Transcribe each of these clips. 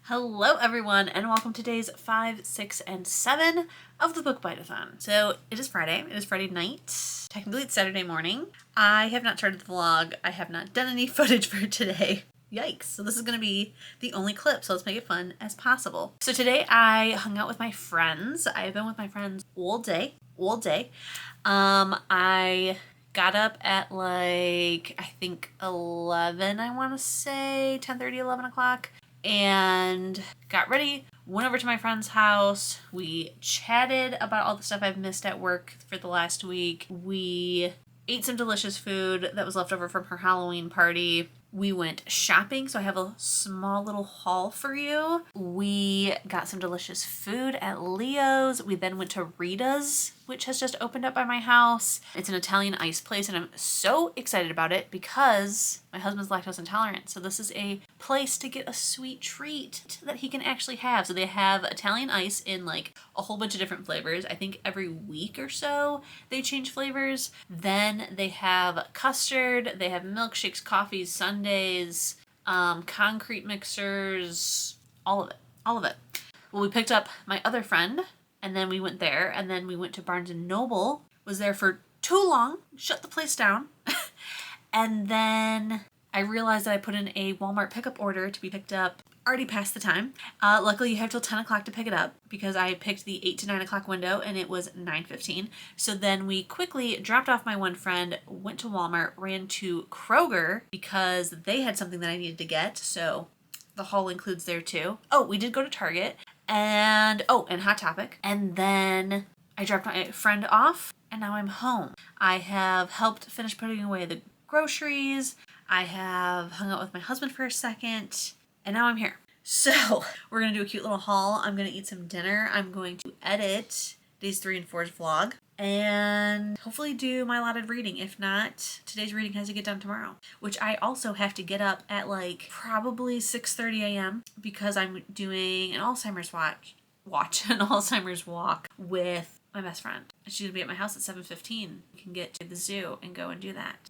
Hello everyone and welcome to days 5, 6, and 7 of the Book Bite-A-Thon. So it is Friday. It is Friday night. Technically it's Saturday morning. I have not started the vlog. I have not done any footage for today. Yikes. So this is going to be the only clip, so let's make it fun as possible. So today I hung out with my friends. I've been with my friends all day. I got up at like, I think 11, I want to say, 10:30, 11 o'clock. And got ready, went over to my friend's house. We chatted about all the stuff I've missed at work for the last week. We ate some delicious food that was left over from her Halloween party. We went shopping, so I have a small little haul for you. We got some delicious food at Leo's. We then went to Rita's, which has just opened up by my house. It's an Italian ice place, and I'm so excited about it because my husband's lactose intolerant. So this is a place to get a sweet treat that he can actually have. So they have Italian ice in like a whole bunch of different flavors. I think every week or so they change flavors. Then they have custard, they have milkshakes, coffees, sundaes, concrete mixers, all of it. Well, we picked up my other friend, and then we went there, and then we went to Barnes & Noble, was there for too long, shut the place down, and then I realized that I put in a Walmart pickup order to be picked up already past the time. Luckily you have till 10 o'clock to pick it up because I picked the 8 to 9 o'clock window and it was 9:15. So then we quickly dropped off my one friend, went to Walmart, ran to Kroger because they had something that I needed to get. So the haul includes there too. Oh, we did go to Target and Hot Topic. And then I dropped my friend off and now I'm home. I have helped finish putting away the groceries. I have hung out with my husband for a second. And now I'm here. So we're going to do a cute little haul. I'm going to eat some dinner. I'm going to edit days 3 and 4's vlog. And hopefully do my allotted reading. If not, today's reading has to get done tomorrow. Which I also have to get up at like probably 6:30 a.m. because I'm doing an Alzheimer's an Alzheimer's walk with my best friend. She's going to be at my house at 7:15. We can get to the zoo and go and do that.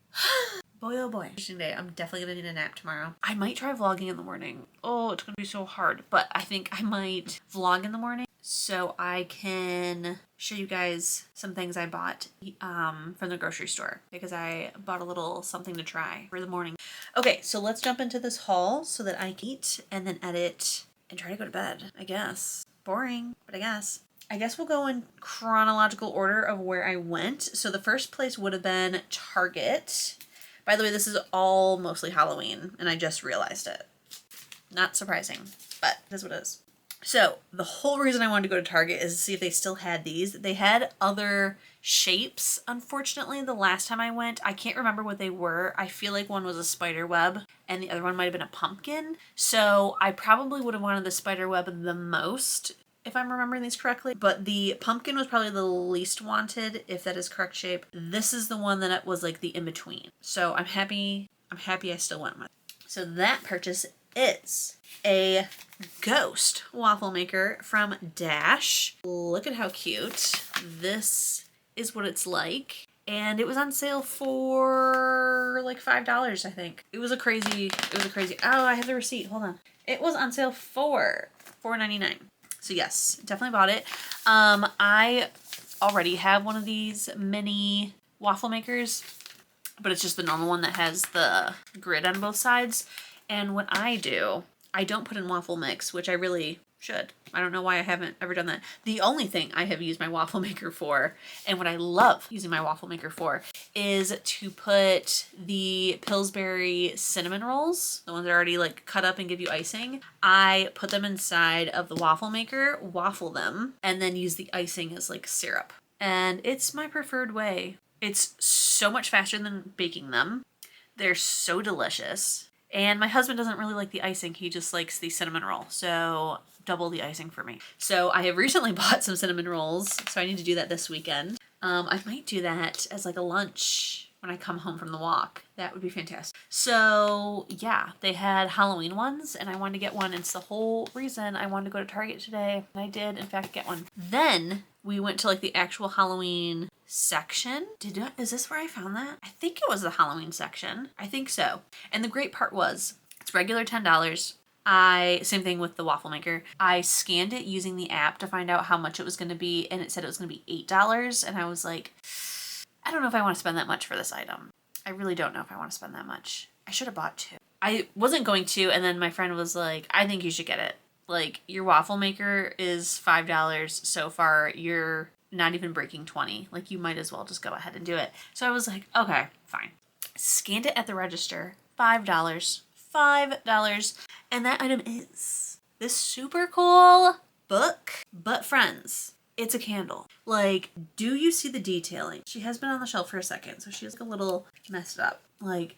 Boy, oh boy. Interesting day. I'm definitely going to need a nap tomorrow. I might try vlogging in the morning. Oh, it's going to be so hard. But I think I might vlog in the morning so I can show you guys some things I bought from the grocery store because I bought a little something to try for the morning. Okay, so let's jump into this haul so that I can eat and then edit and try to go to bed, I guess. Boring, but I guess we'll go in chronological order of where I went. So the first place would have been Target. By the way, this is all mostly Halloween, and I just realized it. Not surprising, but it is what it is. So the whole reason I wanted to go to Target is to see if they still had these. They had other shapes, unfortunately, the last time I went. I can't remember what they were. I feel like one was a spider web, and the other one might have been a pumpkin. So I probably would have wanted the spider web the most, if I'm remembering these correctly, but the pumpkin was probably the least wanted, if that is correct shape. This is the one that was like the in-between. So I'm happy I still went with it. So that purchase is a ghost waffle maker from Dash. Look at how cute. This is what it's like. And it was on sale for like $5, I think. It was a crazy, oh, I have the receipt, hold on. It was on sale for $4.99. So yes, definitely bought it. I already have one of these mini waffle makers, but it's just the normal one that has the grid on both sides. And what I do, I don't put in waffle mix, which I really should. I don't know why I haven't ever done that. The only thing I have used my waffle maker for, and what I love using my waffle maker for, is to put the Pillsbury cinnamon rolls, the ones that are already like cut up and give you icing. I put them inside of the waffle maker, waffle them, and then use the icing as like syrup. And it's my preferred way. It's so much faster than baking them. They're so delicious. And my husband doesn't really like the icing. He just likes the cinnamon roll. So double the icing for me. So I have recently bought some cinnamon rolls. So I need to do that this weekend. I might do that as like a lunch when I come home from the walk. That would be fantastic. So yeah, they had Halloween ones and I wanted to get one. It's the whole reason I wanted to go to Target today. And I did in fact get one. Then we went to like the actual Halloween section. Is this where I found that? I think it was the Halloween section. I think so. And the great part was it's regular $10. Same thing with the waffle maker. I scanned it using the app to find out how much it was going to be, and it said it was going to be $8. And I was like, I don't know if I want to spend that much for this item. I really don't know if I want to spend that much. I should have bought 2. I wasn't going to, and then my friend was like, I think you should get it. Like, your waffle maker is $5 so far. You're not even breaking 20. Like, you might as well just go ahead and do it. So I was like, okay, fine. Scanned it at the register. $5. $5. And that item is this super cool book, but friends, it's a candle. Like, do you see the detailing? She has been on the shelf for a second, so she's like a little messed up. Like,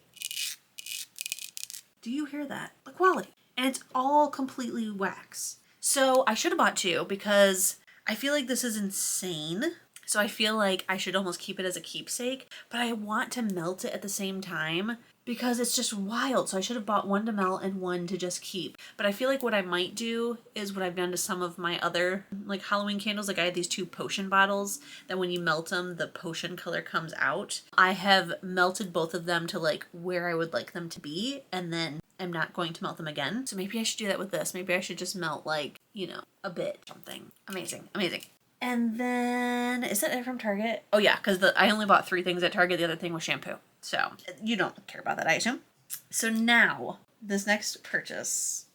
do you hear that? The quality. And it's all completely wax. So I should have bought 2 because I feel like this is insane. So I feel like I should almost keep it as a keepsake, but I want to melt it at the same time because it's just wild. So I should have bought 1 to melt and 1 to just keep. But I feel like what I might do is what I've done to some of my other like Halloween candles. Like I had these 2 potion bottles that when you melt them, the potion color comes out. I have melted both of them to like where I would like them to be, and then I'm not going to melt them again. So maybe I should do that with this. Maybe I should just melt like, you know, a bit something. Amazing. Amazing. And then, is that it from Target? Oh yeah, because I only bought 3 things at Target. The other thing was shampoo. So you don't care about that, I assume. So now, this next purchase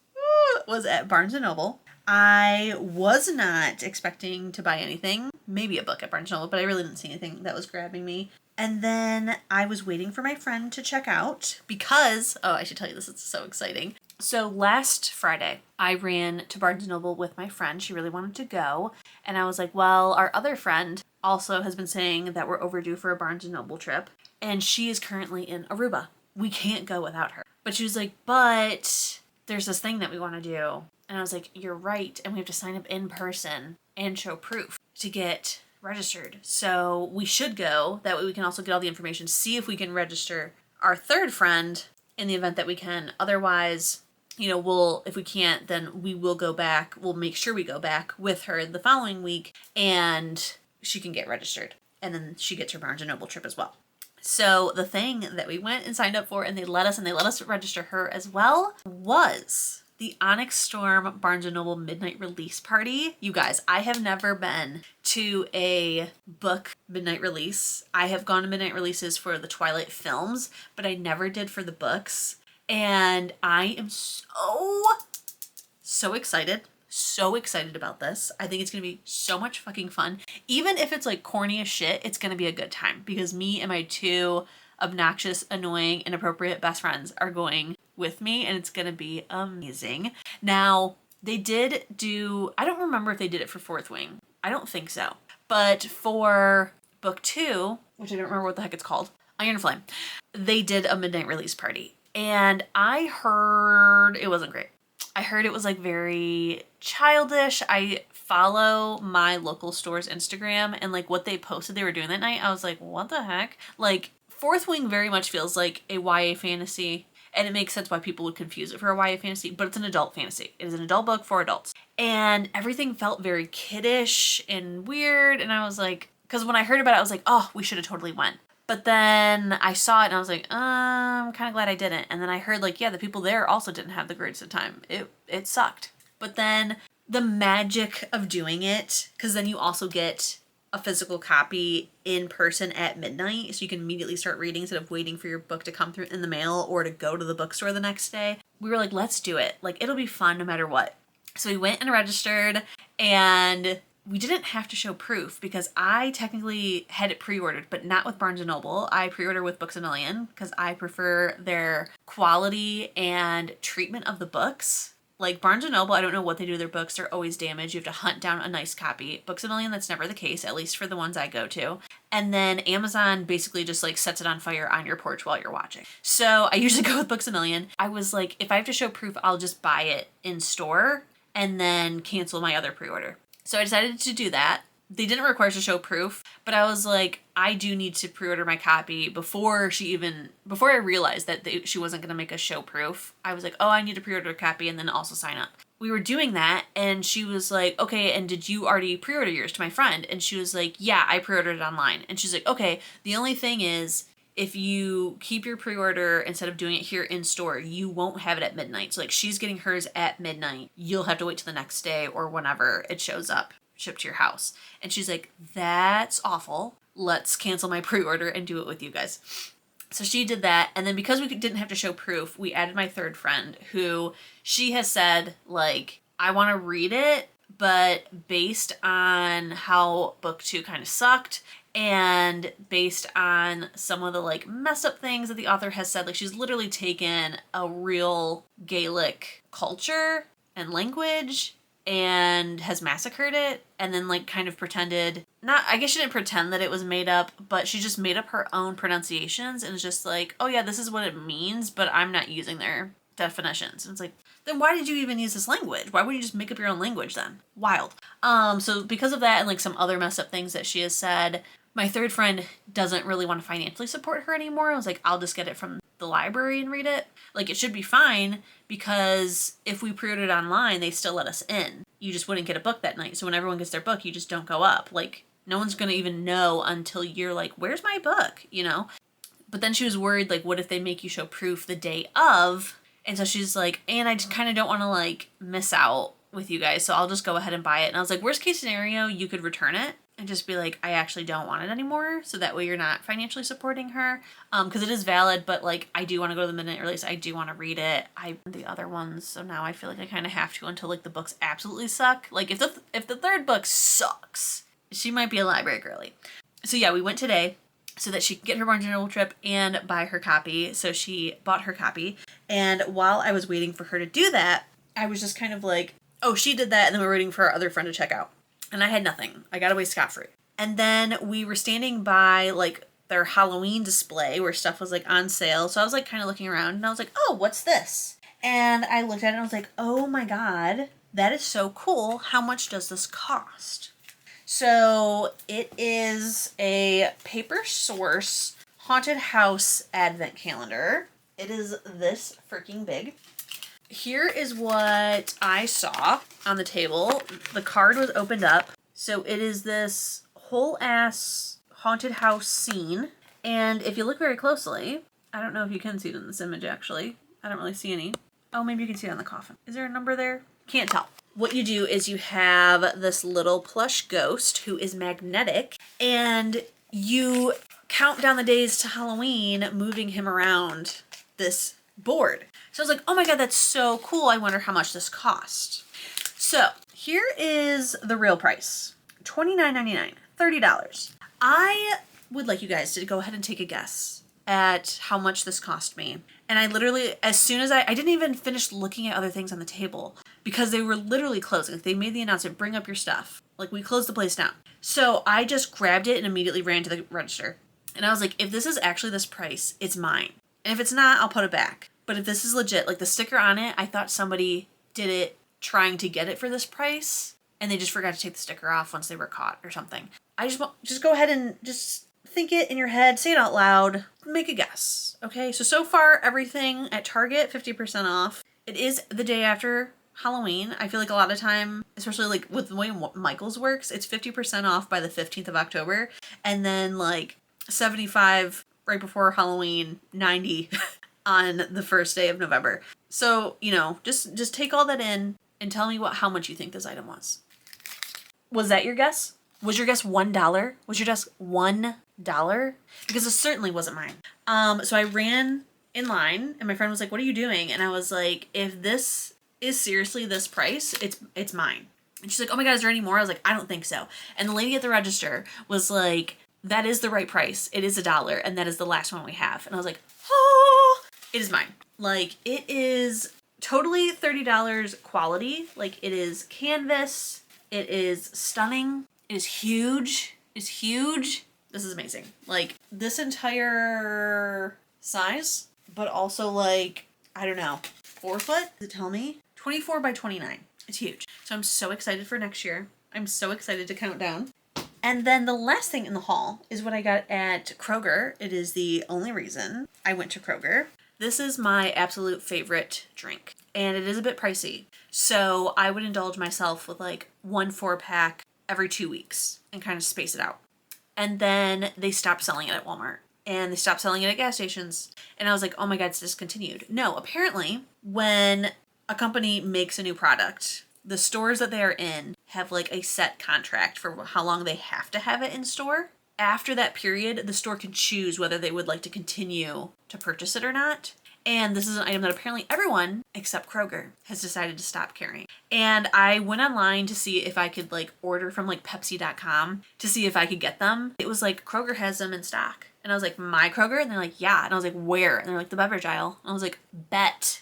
was at Barnes & Noble. I was not expecting to buy anything. Maybe a book at Barnes & Noble, but I really didn't see anything that was grabbing me. And then I was waiting for my friend to check out because, oh, I should tell you this, it's so exciting. So last Friday, I ran to Barnes & Noble with my friend. She really wanted to go. And I was like, well, our other friend also has been saying that we're overdue for a Barnes & Noble trip. And she is currently in Aruba. We can't go without her. But she was like, but there's this thing that we want to do. And I was like, you're right. And we have to sign up in person and show proof to get registered. So we should go. That way we can also get all the information, see if we can register our third friend in the event that we can. Otherwise, you know, if we can't, then we will go back. We'll make sure we go back with her the following week and she can get registered. And then she gets her Barnes & Noble trip as well. So the thing that we went and signed up for and they let us register her as well was the Onyx Storm Barnes & Noble midnight release party. You guys, I have never been to a book midnight release. I have gone to midnight releases for the Twilight films, but I never did for the books. And I am so excited. So excited about this. I think it's going to be so much fucking fun. Even if it's like corny as shit, it's going to be a good time because me and my 2 obnoxious, annoying, inappropriate best friends are going with me and it's going to be amazing. Now, they did do, I don't remember if they did it for Fourth Wing. I don't think so. But for book 2, which I don't remember what the heck it's called, Iron Flame, they did a midnight release party. And I heard it wasn't great. I heard it was like very childish. I follow my local store's Instagram and like what they posted they were doing that night. I was like, what the heck? Like Fourth Wing very much feels like a YA fantasy. And it makes sense why people would confuse it for a YA fantasy, but it's an adult fantasy. It is an adult book for adults. And everything felt very kiddish and weird. And I was like, because when I heard about it, I was like, oh, we should have totally went. But then I saw it and I was like, I'm kind of glad I didn't. And then I heard like, yeah, the people there also didn't have the greatest of time. It sucked. But then the magic of doing it, because then you also get a physical copy in person at midnight. So you can immediately start reading instead of waiting for your book to come through in the mail or to go to the bookstore the next day. We were like, let's do it. Like, it'll be fun no matter what. So we went and registered and we didn't have to show proof because I technically had it pre-ordered, but not with Barnes & Noble. I pre-ordered with Books A Million because I prefer their quality and treatment of the books. Like Barnes & Noble, I don't know what they do to their books. They're always damaged. You have to hunt down a nice copy. Books A Million, that's never the case, at least for the ones I go to. And then Amazon basically just like sets it on fire on your porch while you're watching. So I usually go with Books A Million. I was like, if I have to show proof, I'll just buy it in store and then cancel my other pre-order. So I decided to do that. They didn't require us to show proof, but I was like, I do need to pre-order my copy before I realized that she wasn't going to make us show proof. I was like, oh, I need to pre-order a copy and then also sign up. We were doing that and she was like, okay, and did you already pre-order yours, to my friend? And she was like, yeah, I pre-ordered it online. And she's like, okay, the only thing is if you keep your pre-order instead of doing it here in store, you won't have it at midnight. So like she's getting hers at midnight. You'll have to wait till the next day or whenever it shows up, shipped to your house. And she's like, that's awful. Let's cancel my pre-order and do it with you guys. So she did that. And then because we didn't have to show proof, we added my third friend who she has said, like, I want to read it, but based on how book 2 kind of sucked and based on some of the like mess up things that the author has said, like she's literally taken a real Gaelic culture and language and has massacred it and then like kind of pretended, not, I guess she didn't pretend that it was made up, but she just made up her own pronunciations and is just like, oh yeah, this is what it means, but I'm not using their definitions. And it's like, then why did you even use this language? Why would you just make up your own language then? Wild. So because of that and like some other messed up things that she has said, my third friend doesn't really want to financially support her anymore. I was like, I'll just get it from the library and read it. Like it should be fine because if we pre-ordered online, they still let us in. You just wouldn't get a book that night. So when everyone gets their book, you just don't go up. Like no one's going to even know until you're like, where's my book? You know? But then she was worried, like, what if they make you show proof the day of? And so she's like, and I just kind of don't want to like miss out with you guys. So I'll just go ahead and buy it. And I was like, worst case scenario, you could return it and just be like, I actually don't want it anymore. So that way you're not financially supporting her. Cause it is valid, but like, I do want to go to the midnight release. I do want to read it. The other ones. So now I feel like I kind of have to until like the books absolutely suck. Like if the third book sucks, she might be a library girly. So yeah, we went today so that she could get her Barnes & Noble trip and buy her copy. So she bought her copy. And while I was waiting for her to do that, I was just kind of like, oh, she did that. And then we're waiting for our other friend to check out. And I had nothing. I got away scot-free. And then we were standing by like their Halloween display where stuff was like on sale. So I was like kind of looking around and I was like, oh, what's this? And I looked at it and I was like, oh my God, that is so cool. How much does this cost? So it is a Paper Source Haunted House Advent Calendar. It is this freaking big. Here is what I saw on the table. The card was opened up. So it is this whole ass haunted house scene. And if you look very closely, I don't know if you can see it in this image actually. I don't really see any. Oh, maybe you can see it on the coffin. Is there a number there? Can't tell. What you do is you have this little plush ghost who is magnetic and you count down the days to Halloween, moving him around this board. So I was like, oh my God, that's so cool. I wonder how much this cost. So here is the real price. $29.99, $30. I would like you guys to go ahead and take a guess at how much this cost me. And I literally, as soon as I didn't even finish looking at other things on the table because they were literally closing. Like they made the announcement, bring up your stuff. Like we closed the place down. So I just grabbed it and immediately ran to the register. And I was like, if this is actually this price, it's mine. And if it's not, I'll put it back. But if this is legit, like the sticker on it, I thought somebody did it trying to get it for this price and they just forgot to take the sticker off once they were caught or something. I just go ahead and just think it in your head, say it out loud, make a guess. Okay, so far everything at Target, 50% off. It is the day after Halloween. I feel like a lot of time, especially like with the way Michael's works, it's 50% off by the 15th of October. And then like 75 right before Halloween, 90 on the first day of November. So, you know, just take all that in and tell me how much you think this item was. Was that your guess? Was your guess $1? Was your guess $1? Because it certainly wasn't mine. So I ran in line and my friend was like, what are you doing? And I was like, if this is seriously this price, it's mine. And she's like, oh my God, is there any more? I was like, I don't think so. And the lady at the register was like, that is the right price. It is $1 and that is the last one we have. And I was like, oh, it is mine. Like it is totally $30 quality. Like it is canvas. It is stunning. It is huge. It's huge. This is amazing. Like this entire size, but also like, I don't know, 4 foot? Does it tell me? 24 by 29. It's huge. So I'm so excited for next year. I'm so excited to count down. And then the last thing in the haul is what I got at Kroger. It is the only reason I went to Kroger. This is my absolute favorite drink and it is a bit pricey. So I would indulge myself with like 1 4-pack every 2 weeks and kind of space it out. And then they stopped selling it at Walmart. and they stopped selling it at gas stations. And I was like, oh my God, it's discontinued. No, apparently when a company makes a new product, the stores that they are in have like a set contract for how long they have to have it in store. After that period, the store can choose whether they would like to continue to purchase it or not. And this is an item that apparently everyone except Kroger has decided to stop carrying. And I went online to see if I could like order from like Pepsi.com to see if I could get them. It was like Kroger has them in stock. And I was like, my Kroger? And they're like, yeah. And I was like, where? And they're like, the beverage aisle. And I was like, bet.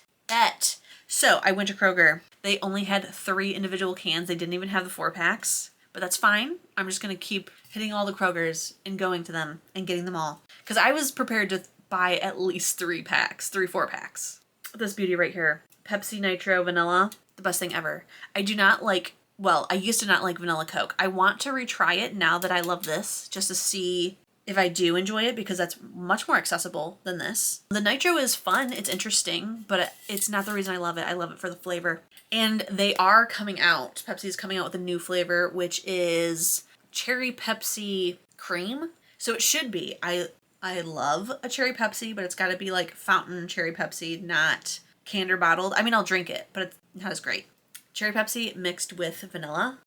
So I went to Kroger. They only had 3 individual cans. They didn't even have the 4-packs. But that's fine. I'm just going to keep hitting all the Krogers and going to them and getting them all. Because I was prepared to buy at least 3 4-packs. This beauty right here. Pepsi Nitro Vanilla. The best thing ever. I do not like, well, I used to not like vanilla Coke. I want to retry it now that I love this, just to see if I do enjoy it, because that's much more accessible than this. The Nitro is fun. It's interesting, but it's not the reason I love it. I love it for the flavor. And they are coming out. Pepsi's coming out with a new flavor, which is Cherry Pepsi Cream. So it should be. I love a Cherry Pepsi, but it's got to be like fountain Cherry Pepsi, not canned or bottled. I mean, I'll drink it, but it's not as great. Cherry Pepsi mixed with vanilla.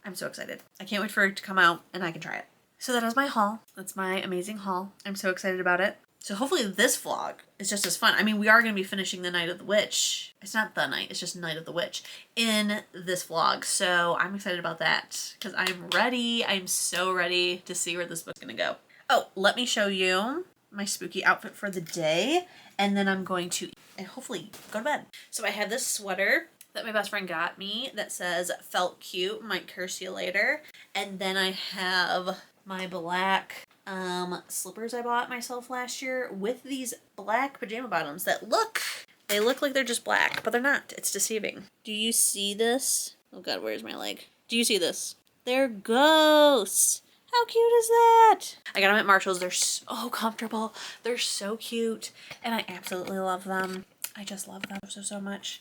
I'm so excited. I can't wait for it to come out and I can try it. So that is my haul. That's my amazing haul. I'm so excited about it. So hopefully this vlog is just as fun. I mean, we are going to be finishing the Night of the Witch. It's not the night, it's just Night of the Witch in this vlog. So I'm excited about that because I'm ready. I'm so ready to see where this book's going to go. Oh, let me show you my spooky outfit for the day. And then I'm going to hopefully go to bed. So I have this sweater that my best friend got me that says felt cute, might curse you later. And then I have my black slippers I bought myself last year with these black pajama bottoms that they look like they're just black, but they're not. It's deceiving. Do you see this? Oh God, where's my leg? Do you see this? They're ghosts. How cute is that? I got them at Marshall's. They're so comfortable. They're so cute. And I absolutely love them. I just love them so much.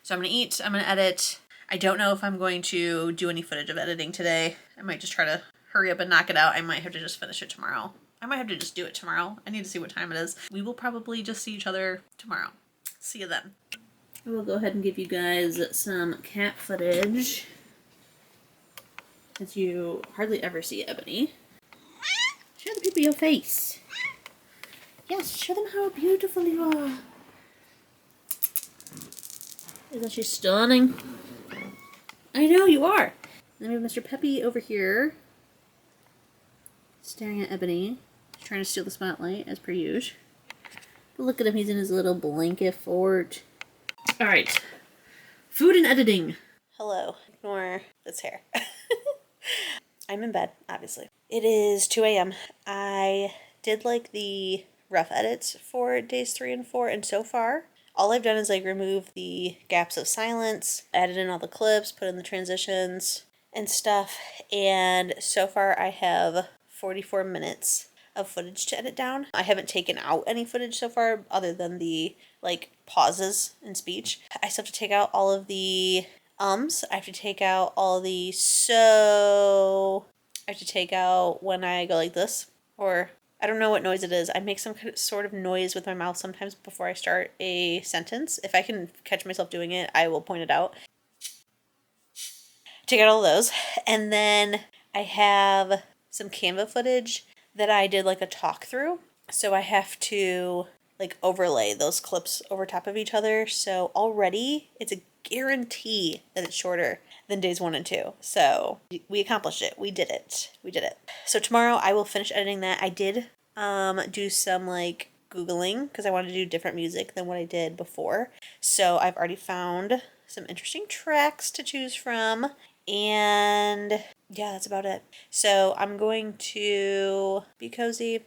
So I'm going to eat. I'm going to edit. I don't know if I'm going to do any footage of editing today. I might just try to hurry up and knock it out. I might have to just finish it tomorrow. I might have to just do it tomorrow. I need to see what time it is. We will probably just see each other tomorrow. See you then. I will go ahead and give you guys some cat footage, as you hardly ever see Ebony. Show the people your face. Yes, show them how beautiful you are. Isn't she stunning? I know, you are. Then we have Mr. Peppy over here, staring at Ebony, trying to steal the spotlight, as per usual. But look at him, he's in his little blanket fort. Alright. Food and editing. Hello. Ignore this hair. I'm in bed, obviously. It is 2 a.m. I did like the rough edits for days 3 and 4, and so far, all I've done is like remove the gaps of silence, added in all the clips, put in the transitions and stuff, and so far I have 44 minutes of footage to edit down. I haven't taken out any footage so far other than the like pauses in speech. I still have to take out all of the ums. I have to take out all the so. I have to take out when I go like this, or I don't know what noise it is. I make some sort of noise with my mouth sometimes before I start a sentence. If I can catch myself doing it, I will point it out. Take out all those. And then I have some Canva footage that I did like a talk through. So I have to like overlay those clips over top of each other. So already it's a guarantee that it's shorter than days 1 and 2. So we accomplished it. We did it. So tomorrow I will finish editing that. I did do some like Googling because I wanted to do different music than what I did before. So I've already found some interesting tracks to choose from. And yeah, that's about it. So I'm going to be cozy.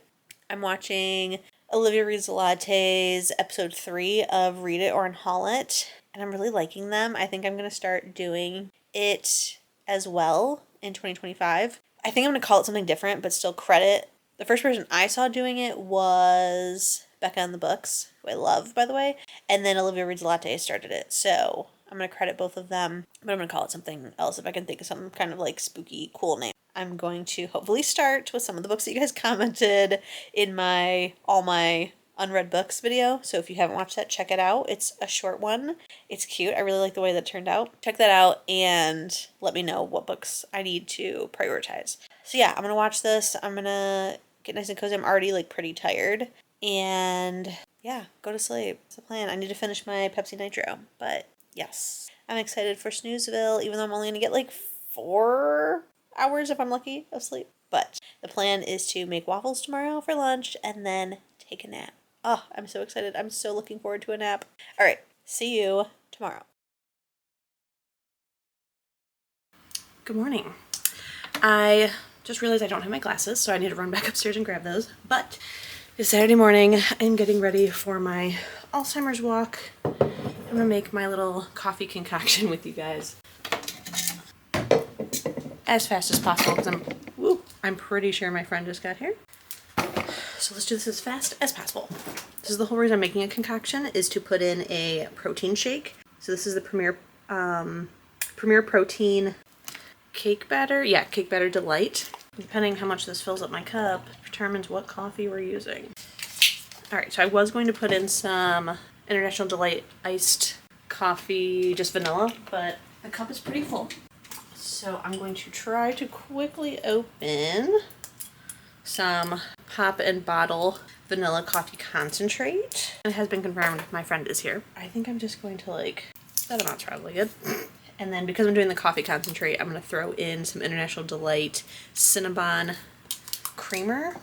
I'm watching Olivia Reads Latte's episode 3 of Read It or Unhaul It. And I'm really liking them. I think I'm going to start doing it as well in 2025. I think I'm going to call it something different, but still credit. The first person I saw doing it was Becca in the Books, who I love, by the way. And then Olivia Reads Latte started it. So I'm going to credit both of them, but I'm going to call it something else if I can think of some kind of like spooky, cool name. I'm going to hopefully start with some of the books that you guys commented in all my unread books video. So if you haven't watched that, check it out. It's a short one. It's cute. I really like the way that turned out. Check that out and let me know what books I need to prioritize. So yeah, I'm going to watch this. I'm going to get nice and cozy. I'm already like pretty tired. And yeah, go to sleep. It's the plan. I need to finish my Pepsi Nitro. But yes, I'm excited for Snoozeville, even though I'm only going to get like 4 hours if I'm lucky of sleep. But the plan is to make waffles tomorrow for lunch and then take a nap. Oh, I'm so excited. I'm so looking forward to a nap. All right, see you tomorrow. Good morning. I just realized I don't have my glasses, so I need to run back upstairs and grab those. But it's Saturday morning. I'm getting ready for my Alzheimer's walk. I'm gonna make my little coffee concoction with you guys as fast as possible because I'm pretty sure my friend just got here. So let's do this as fast as possible. This is the whole reason I'm making a concoction, is to put in a protein shake. So this is the Premier Protein cake batter. Yeah, cake batter delight. Depending how much this fills up my cup determines what coffee we're using. All right, so I was going to put in some International Delight iced coffee, just vanilla, but the cup is pretty full. So I'm going to try to quickly open some pop and bottle vanilla coffee concentrate. It has been confirmed my friend is here. I think I'm just going to that amount's probably good. And then because I'm doing the coffee concentrate, I'm going to throw in some International Delight Cinnabon creamer.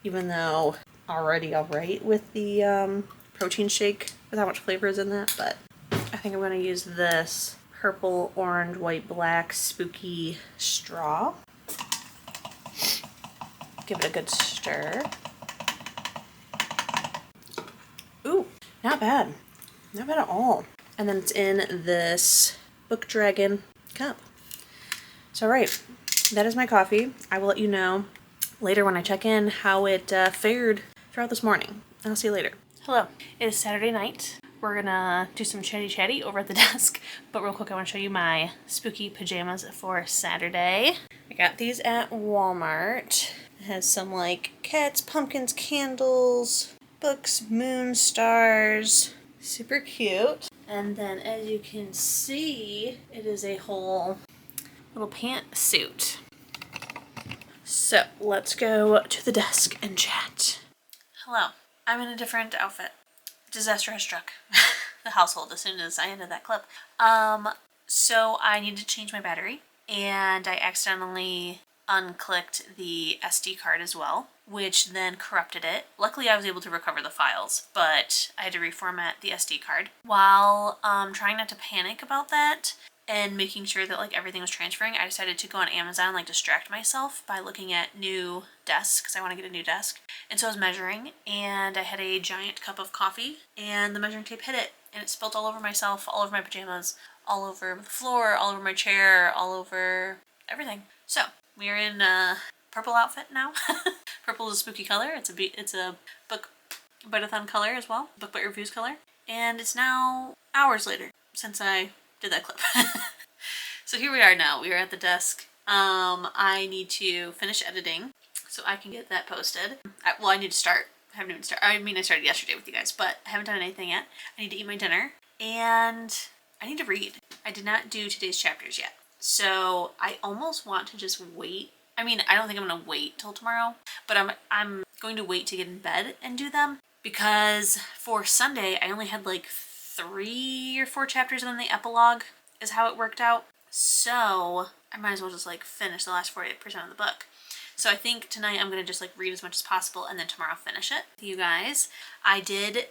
Even though already alright with the protein shake with how much flavor is in that, but I think I'm going to use this purple, orange, white, black spooky straw. Give it a good stir. Ooh, not bad. Not bad at all. And then it's in this Book Dragon cup. So right, that is my coffee. I will let you know later when I check in how it fared throughout this morning. I'll see you later. Hello, it is Saturday night. We're gonna do some chatty over at the desk, but real quick I want to show you my spooky pajamas for Saturday. I got these at Walmart. It has some cats, pumpkins, candles, books, moon, stars. Super cute. And then as you can see, it is a whole little pantsuit. So let's go to the desk and chat. Hello, I'm in a different outfit. Disaster has struck the household as soon as I ended that clip. So I need to change my battery, and I accidentally unclicked the SD card as well, which then corrupted it. Luckily I was able to recover the files, but I had to reformat the SD card. While trying not to panic about that and making sure that everything was transferring, I decided to go on Amazon, distract myself by looking at new desks, because I want to get a new desk. And so I was measuring, and I had a giant cup of coffee, and the measuring tape hit it, and it spilled all over myself, all over my pajamas, all over the floor, all over my chair, all over everything. So we are in a purple outfit now. Purple is a spooky color. It's a book Read-A-Thon color as well, Book Bite Reviews color. And it's now hours later since I did that clip. So here we are now. We are at the desk. I need to finish editing so I can get that posted. I need to start. I haven't even started. I started yesterday with you guys, but I haven't done anything yet. I need to eat my dinner, and I need to read. I did not do today's chapters yet. So I almost want to just wait. I don't think I'm going to wait till tomorrow, but I'm going to wait to get in bed and do them, because for Sunday I only had 3 or 4 chapters, and then the epilogue is how it worked out. So I might as well just finish the last 48% of the book. So I think tonight I'm going to just read as much as possible, and then tomorrow finish it. You guys, I did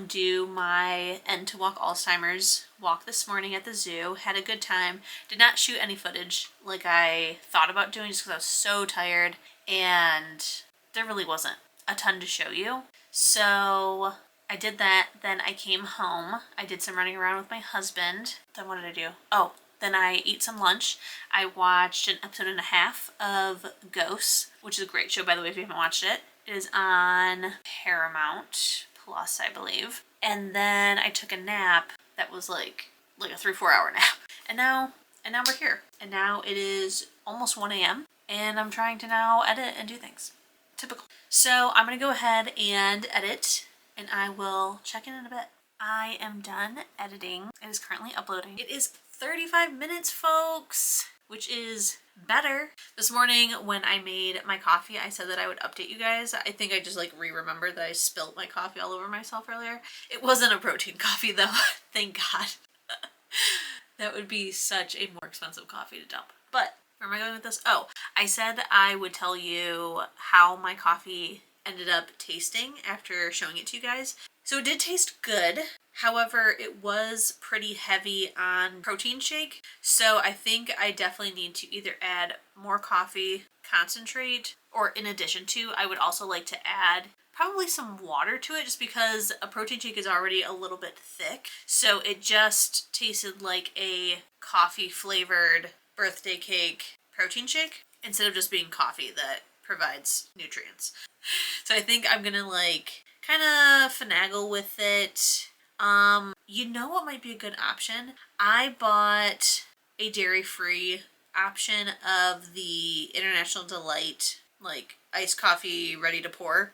do my End to Walk Alzheimer's walk this morning at the zoo. Had a good time. Did not shoot any footage like I thought about doing, just because I was so tired, and there really wasn't a ton to show you. So I did that, then I came home. I did some running around with my husband. Then what did I do? Oh, then I ate some lunch. I watched an episode and a half of Ghosts, which is a great show, by the way, if you haven't watched it. It is on Paramount Plus, I believe. And then I took a nap that was like a 3-4 hour nap. And now And now we're here. And now it is almost 1 a.m. and I'm trying to now edit and do things. Typical. So I'm gonna go ahead and edit and I will check in a bit. I am done editing. It is currently uploading. It is 35 minutes, folks, which is better. This morning when I made my coffee, I said that I would update you guys. I think I just like re-remembered that I spilled my coffee all over myself earlier. It wasn't a protein coffee though, thank God. That would be such a more expensive coffee to dump. But where am I going with this? Oh, I said I would tell you how my coffee ended up tasting after showing it to you guys. So it did taste good. However, it was pretty heavy on protein shake. So I think I definitely need to either add more coffee concentrate, or in addition to, I would also like to add probably some water to it, just because a protein shake is already a little bit thick. So it just tasted like a coffee flavored birthday cake protein shake instead of just being coffee that provides nutrients. So I think I'm gonna like kind of finagle with it. You know what might be a good option? I bought a dairy-free option of the International Delight like iced coffee ready to pour.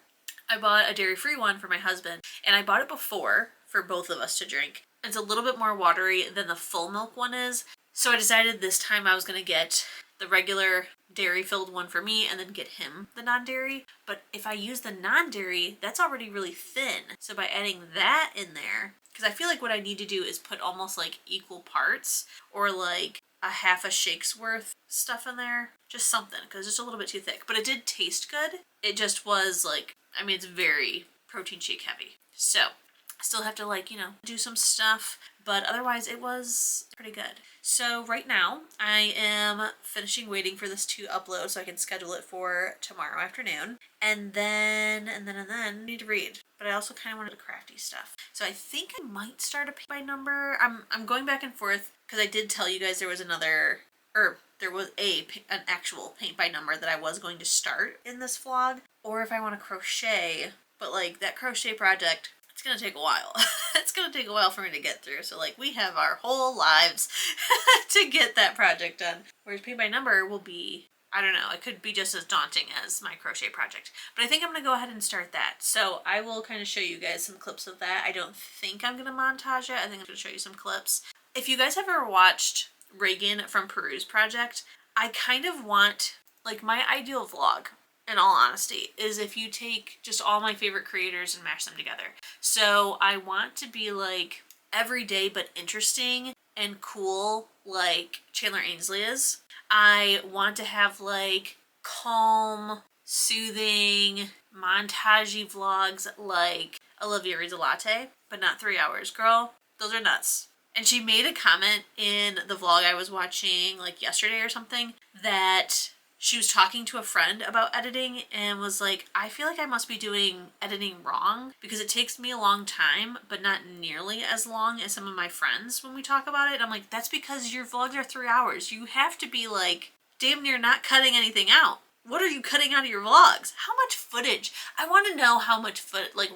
I bought a dairy-free one for my husband, and I bought it before for both of us to drink. It's a little bit more watery than the full milk one is, so I decided this time I was going to get the regular dairy-filled one for me and then get him the non-dairy. But if I use the non-dairy, that's already really thin. So by adding that in there, because I feel like what I need to do is put almost like equal parts or like a half a shake's worth stuff in there. Just something, because it's just a little bit too thick. But it did taste good. It just was like, I mean, it's very protein shake heavy. So I still have to like, you know, do some stuff, but otherwise it was pretty good. So right now I am finishing waiting for this to upload so I can schedule it for tomorrow afternoon. And then I need to read. But I also kind of wanted the crafty stuff. So I think I might start a paint by number. I'm going back and forth because I did tell you guys there was another, or there was an actual paint by number that I was going to start in this vlog. Or if I want to crochet, but like that crochet project, it's going to take a while. It's going to take a while for me to get through. So like we have our whole lives to get that project done. Whereas paint by number will be, I don't know, it could be just as daunting as my crochet project. But I think I'm going to go ahead and start that. So I will kind of show you guys some clips of that. I don't think I'm going to montage it. I think I'm going to show you some clips. If you guys have ever watched Reagan from Peru's project, I kind of want, like my ideal vlog, in all honesty, is if you take just all my favorite creators and mash them together. So I want to be like everyday but interesting and cool like Chandler Ainsley is. I want to have like calm, soothing, montagey vlogs like Olivia Reads a Latte, but not 3 hours. Girl, those are nuts. And she made a comment in the vlog I was watching like yesterday or something that she was talking to a friend about editing and was like, I feel like I must be doing editing wrong because it takes me a long time, but not nearly as long as some of my friends when we talk about it. I'm like, that's because your vlogs are 3 hours. You have to be like damn near not cutting anything out. What are you cutting out of your vlogs? How much footage? I want to know how much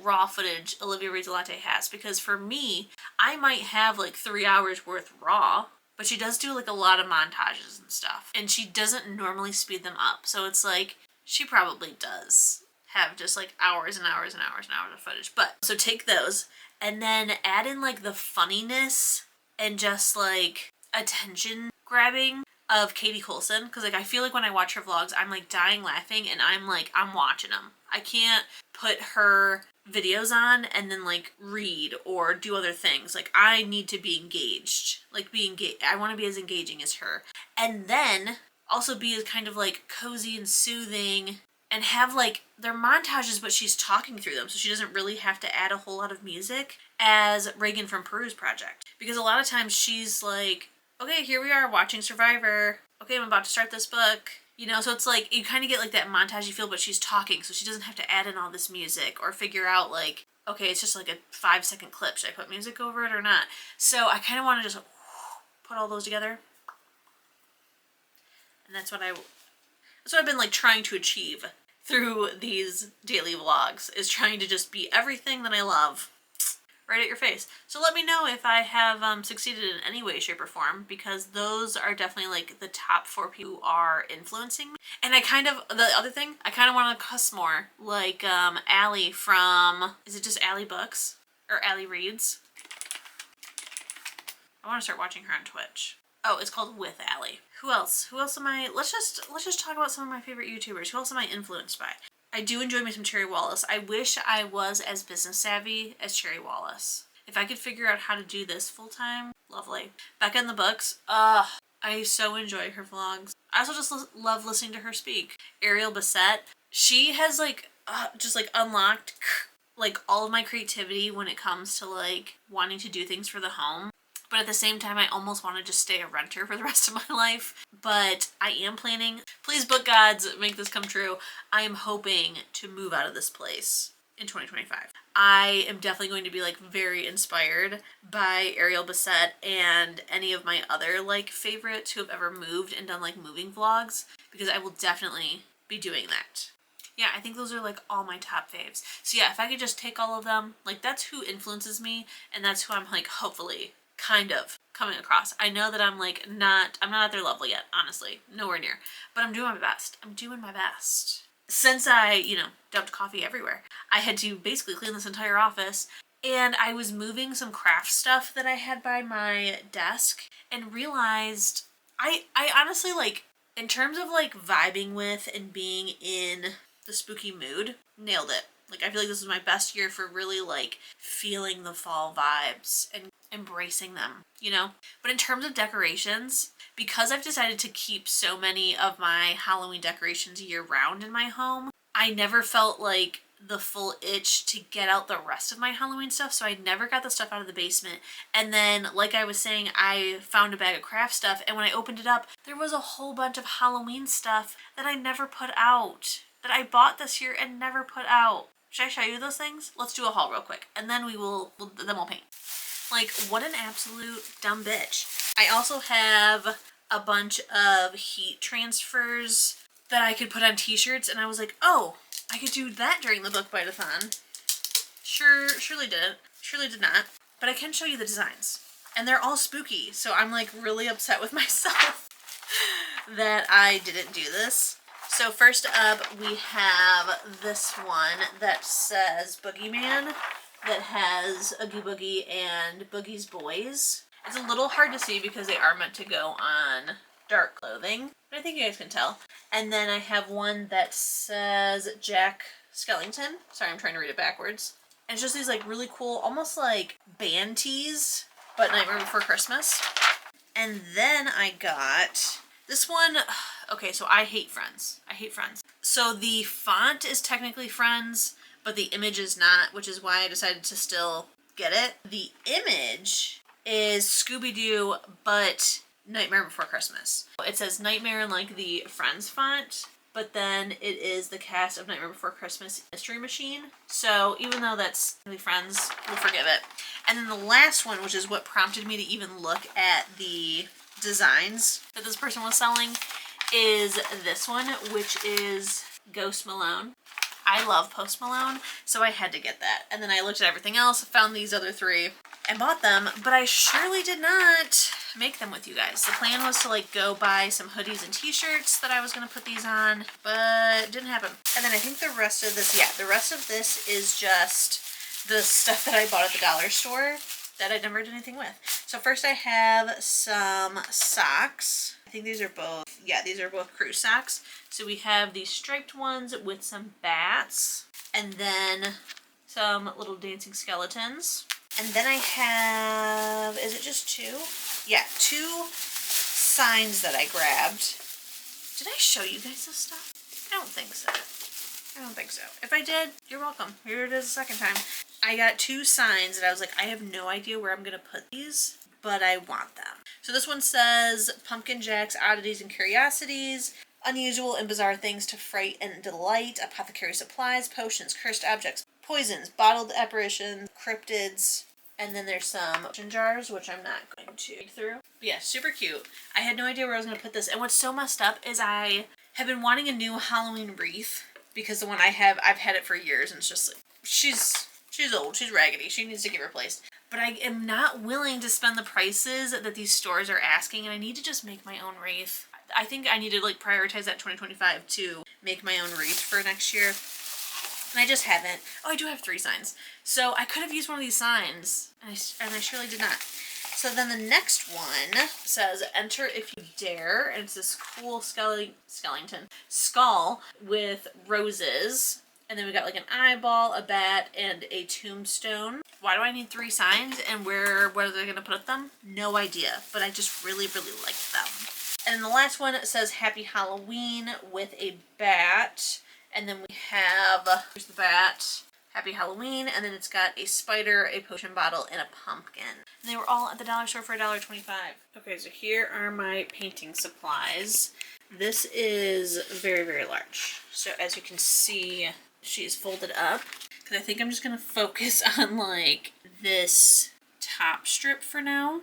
raw footage Olivia Reads a Latte has, because for me, I might have like 3 hours worth raw, but she does do like a lot of montages and stuff, and she doesn't normally speed them up. So it's like, she probably does have just like hours and hours and hours and hours of footage. But so take those and then add in like the funniness and just like attention grabbing of Katie Coulson, because like I feel like when I watch her vlogs I'm like dying laughing and I'm watching them. I can't put her videos on and then like read or do other things. Like I need to be engaged. I want to be as engaging as her, and then also be as kind of like cozy and soothing and have like their montages but she's talking through them, so she doesn't really have to add a whole lot of music as Reagan from Peru's project. Because a lot of times she's like, okay, here we are watching Survivor. Okay, I'm about to start this book. You know, so it's like, you kind of get like that montagey feel, but she's talking, so she doesn't have to add in all this music or figure out like, okay, it's just like a 5-second clip. Should I put music over it or not? So I kind of want to just put all those together. And that's what I've been like trying to achieve through these daily vlogs, is trying to just be everything that I love right at your face. So let me know if I have succeeded in any way, shape, or form, because those are definitely like the top 4 people who are influencing me. And the other thing, I kind of want to cuss more, like Allie from, is it just Allie Books? Or Allie Reads? I want to start watching her on Twitch. Oh, it's called With Allie. Who else? Who else am I? Let's just talk about some of my favorite YouTubers. Who else am I influenced by? I do enjoy me some Cherry Wallace. I wish I was as business savvy as Cherry Wallace. If I could figure out how to do this full time, lovely. Becca in the Books. I so enjoy her vlogs. I also just love listening to her speak. Ariel Bassett. She has like just like unlocked like all of my creativity when it comes to like wanting to do things for the home. But at the same time, I almost want to just stay a renter for the rest of my life. But I am planning, please book gods, make this come true. I am hoping to move out of this place in 2025. I am definitely going to be like very inspired by Ariel Bassett and any of my other like favorites who have ever moved and done like moving vlogs, because I will definitely be doing that. Yeah, I think those are like all my top faves. So yeah, if I could just take all of them, like that's who influences me, and that's who I'm like hopefully kind of coming across. I know that I'm not at their level yet, honestly, nowhere near, but I'm doing my best. I'm doing my best. Since I, dumped coffee everywhere, I had to basically clean this entire office, and I was moving some craft stuff that I had by my desk and realized I honestly like, in terms of like vibing with and being in the spooky mood, nailed it. Like, I feel like this is my best year for really like feeling the fall vibes and embracing them, But in terms of decorations, because I've decided to keep so many of my Halloween decorations year round in my home, I never felt like the full itch to get out the rest of my Halloween stuff, so I never got the stuff out of the basement. And then, like I was saying, I found a bag of craft stuff, and when I opened it up, there was a whole bunch of Halloween stuff that I never put out, that I bought this year and never put out. Should I show you those things? Let's do a haul real quick, and then we'll paint. Like, what an absolute dumb bitch. I also have a bunch of heat transfers that I could put on t-shirts, and I was like, oh, I could do that during the book Read-A-Thon. Surely did not. But I can show you the designs. And they're all spooky, so I'm like really upset with myself that I didn't do this. So first up, we have this one that says Boogeyman, that has Oogie Boogie and Boogie's Boys. It's a little hard to see because they are meant to go on dark clothing, but I think you guys can tell. And then I have one that says Jack Skellington. Sorry, I'm trying to read it backwards. And it's just these like really cool, almost like band tees, but Nightmare Before Christmas. And then I got this one. Okay, so I hate Friends. So the font is technically Friends, but the image is not, which is why I decided to still get it. The image is Scooby-Doo, but Nightmare Before Christmas. It says Nightmare in like the Friends font, but then it is the cast of Nightmare Before Christmas Mystery Machine. So even though that's really Friends, we'll forgive it. And then the last one, which is what prompted me to even look at the designs that this person was selling, is this one, which is Ghost Malone. I love Post Malone, so I had to get that. And then I looked at everything else, found these other 3, and bought them, but I surely did not make them with you guys. The plan was to like go buy some hoodies and t-shirts that I was gonna put these on, but it didn't happen. And then I think the rest of this is just the stuff that I bought at the dollar store that I never did anything with. So first I have some socks. I think these are both crew socks. So we have these striped ones with some bats, and then some little dancing skeletons. And then I have, is it just 2? Yeah, 2 signs that I grabbed. Did I show you guys this stuff? I don't think so. If I did, you're welcome. Here it is a second time. I got 2 signs that I was like, I have no idea where I'm going to put these, but I want them. So this one says, Pumpkin Jack's Oddities and Curiosities, unusual and bizarre things to fright and delight, apothecary supplies, potions, cursed objects, poisons, bottled apparitions, cryptids, and then there's some potion jars, which I'm not going to read through. But yeah, super cute. I had no idea where I was going to put this, and what's so messed up is I have been wanting a new Halloween wreath, because the one I have, I've had it for years, and it's just like, she's She's old. She's raggedy. She needs to get replaced. But I am not willing to spend the prices that these stores are asking, and I need to just make my own wreath. I think I need to like prioritize that 2025 to make my own wreath for next year. And I just haven't. Oh, I do have 3 signs. So I could have used one of these signs, and I surely did not. So then the next one says, enter if you dare, and it's this cool skull with roses. And then we got like an eyeball, a bat, and a tombstone. Why do I need 3 signs, and where are they going to put them? No idea, but I just really, really like them. And then the last one says Happy Halloween with a bat. And then we have, here's the bat, Happy Halloween, and then it's got a spider, a potion bottle, and a pumpkin. And they were all at the dollar store for $1.25. Okay, so here are my painting supplies. This is very, very large. So as you can see, she is folded up. Because I think I'm just going to focus on like this top strip for now.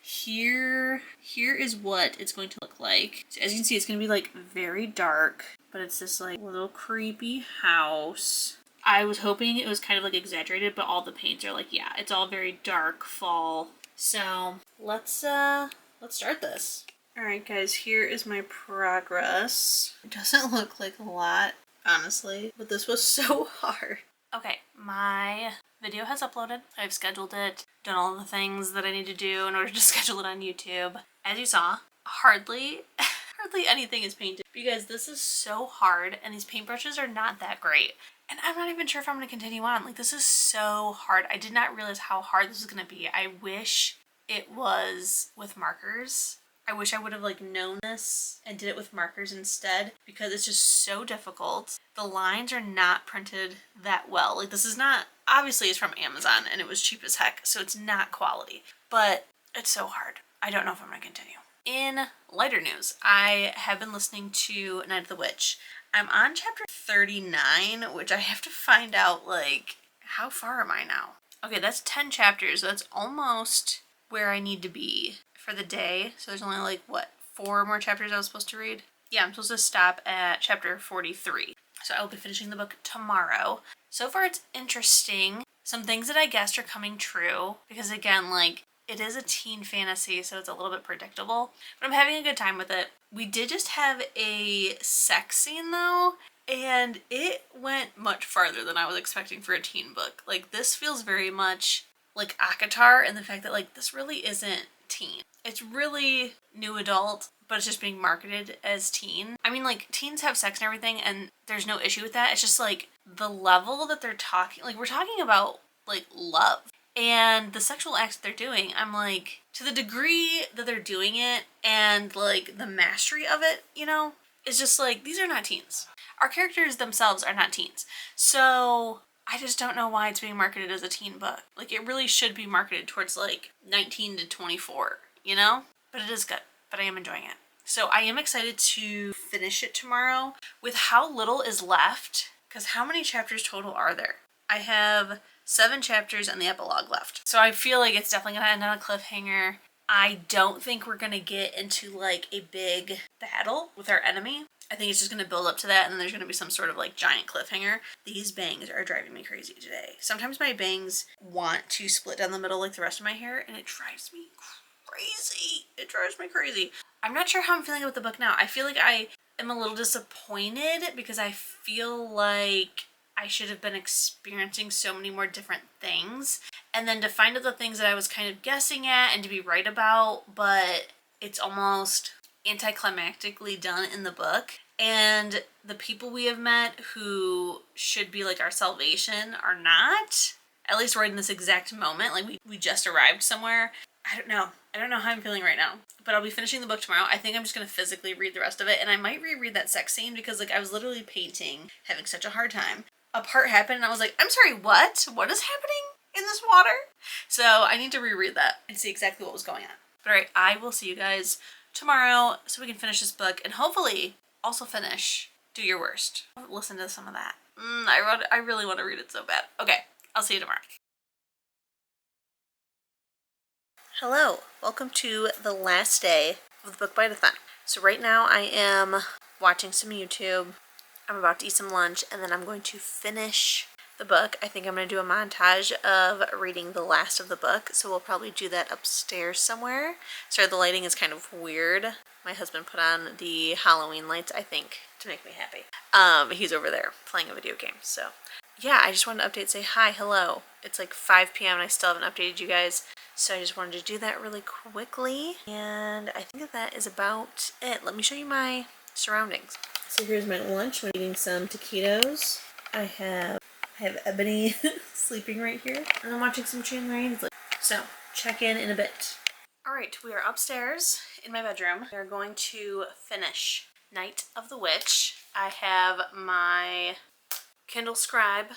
Here is what it's going to look like. So as you can see, it's going to be like very dark, but it's this like little creepy house. I was hoping it was kind of like exaggerated, but all the paints are like, yeah, it's all very dark fall. So let's start this. All right, guys, here is my progress. It doesn't look like a lot, honestly, but this was so hard. Okay, my video has uploaded. I've scheduled it, done all the things that I need to do in order to schedule it on YouTube. As you saw, hardly anything is painted because this is so hard and these paintbrushes are not that great. And I'm not even sure if I'm going to continue on. Like, this is so hard. I did not realize how hard this was going to be. I wish it was with markers. I wish I would have like known this and did it with markers instead, because it's just so difficult. The lines are not printed that well. Like, this is not, obviously it's from Amazon and it was cheap as heck, so it's not quality, but it's so hard. I don't know if I'm going to continue. In lighter news, I have been listening to Night of the Witch. I'm on chapter 39, which I have to find out, like, how far am I now? Okay, that's 10 chapters, so that's almost where I need to be for the day. So there's only like, what, 4 more chapters I was supposed to read? Yeah, I'm supposed to stop at chapter 43. So I will be finishing the book tomorrow. So far it's interesting. Some things that I guessed are coming true, because again, like, it is a teen fantasy, so it's a little bit predictable, but I'm having a good time with it. We did just have a sex scene though, and it went much farther than I was expecting for a teen book. Like, this feels very much like ACOTAR, and the fact that like this really isn't teen. It's really new adult, but it's just being marketed as teen. I mean, like, teens have sex and everything, and there's no issue with that. It's just like the level that they're talking, like, we're talking about like love. And the sexual acts that they're doing, I'm like, to the degree that they're doing it and like the mastery of it, you know, it's just like, these are not teens. Our characters themselves are not teens. So I just don't know why it's being marketed as a teen book. Like, it really should be marketed towards like 19 to 24, you know? But it is good, but I am enjoying it. So I am excited to finish it tomorrow with how little is left, because how many chapters total are there? I have 7 chapters and the epilogue left. So I feel like it's definitely gonna end on a cliffhanger. I don't think we're gonna get into like a big battle with our enemy. I think it's just gonna build up to that, and then there's gonna be some sort of like giant cliffhanger. These bangs are driving me crazy today. Sometimes my bangs want to split down the middle like the rest of my hair, and it drives me crazy. It drives me crazy. I'm not sure how I'm feeling about the book now. I feel like I am a little disappointed because I feel like I should have been experiencing so many more different things, and then to find out the things that I was kind of guessing at and to be right about, but it's almost anticlimactically done in the book. And the people we have met who should be like our salvation are not, at least right in this exact moment. Like, we just arrived somewhere. I don't know how I'm feeling right now, but I'll be finishing the book tomorrow. I think I'm just going to physically read the rest of it, and I might reread that sex scene because like I was literally painting, having such a hard time. A part happened and I was like, I'm sorry, what? What is happening in this water? So I need to reread that and see exactly what was going on. But alright, I will see you guys tomorrow so we can finish this book and hopefully also finish Do Your Worst. Listen to some of that. I really want to read it so bad. Okay, I'll see you tomorrow. Hello, welcome to the last day of the Book Read-A-Thon. So right now I am watching some YouTube. I'm about to eat some lunch, and then I'm going to finish the book. I think I'm going to do a montage of reading the last of the book, so we'll probably do that upstairs somewhere. Sorry, the lighting is kind of weird. My husband put on the Halloween lights, I think, to make me happy. He's over there playing a video game, so yeah, I just wanted to update, say hi, hello. It's like 5 p.m. and I still haven't updated you guys, so I just wanted to do that really quickly, and I think that is about it. Let me show you my surroundings. So here's my lunch. I'm eating some taquitos. I have Ebony sleeping right here, and I'm watching some Chain Reigns. So check in a bit. All right, we are upstairs in my bedroom. We are going to finish Night of the Witch. I have my Kindle Scribe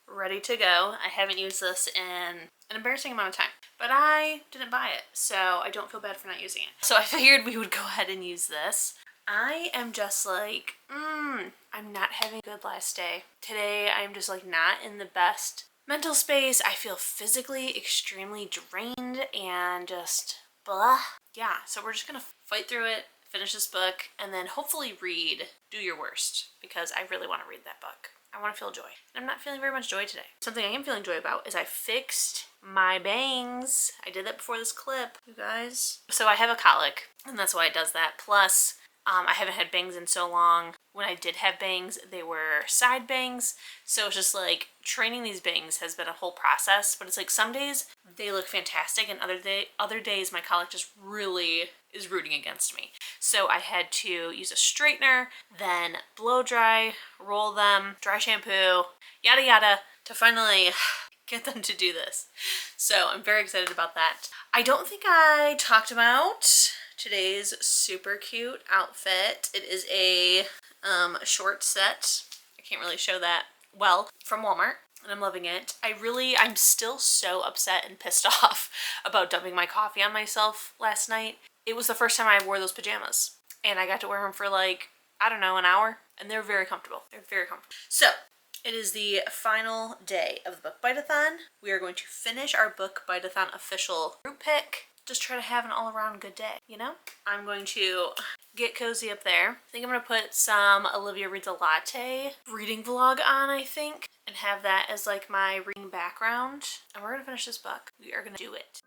ready to go. I haven't used this in an embarrassing amount of time, but I didn't buy it, so I don't feel bad for not using it. So I figured we would go ahead and use this. I am just like, I'm not having a good last day. Today I'm just like not in the best mental space. I feel physically extremely drained and just blah. Yeah, so we're just gonna fight through it, finish this book, and then hopefully read Do Your Worst, because I really want to read that book. I want to feel joy. And I'm not feeling very much joy today. Something I am feeling joy about is I fixed my bangs. I did that before this clip, you guys. So I have a colic, and that's why it does that. Plus, I haven't had bangs in so long. When I did have bangs, they were side bangs. So it's just like training these bangs has been a whole process. But it's like some days they look fantastic, and other days my colic just really is rooting against me. So I had to use a straightener, then blow dry, roll them, dry shampoo, yada yada, to finally get them to do this. So I'm very excited about that. I don't think I talked about today's super cute outfit. It is a short set. I can't really show that well, from Walmart, and I'm loving it. I'm still so upset and pissed off about dumping my coffee on myself last night. It was the first time I wore those pajamas, and I got to wear them for like, I don't know, an hour, and they're very comfortable. They're very comfortable. So it is the final day of the Book Bite-A-Thon. We are going to finish our Book Bite-A-Thon official group pick. Just try to have an all-around good day, you know? I'm going to get cozy up there. I think I'm going to put some Olivia Reads a Latte reading vlog on, I think, and have that as like my reading background. And we're going to finish this book. We are going to do it.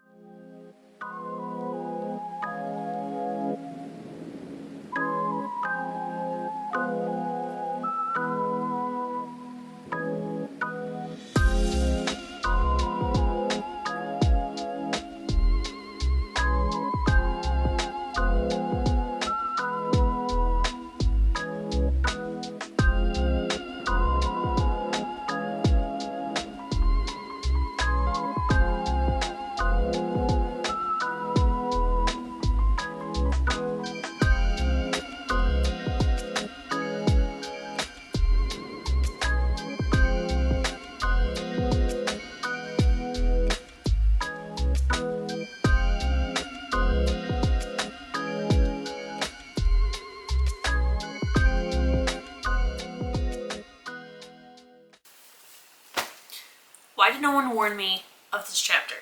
Why did no one warn me of this chapter?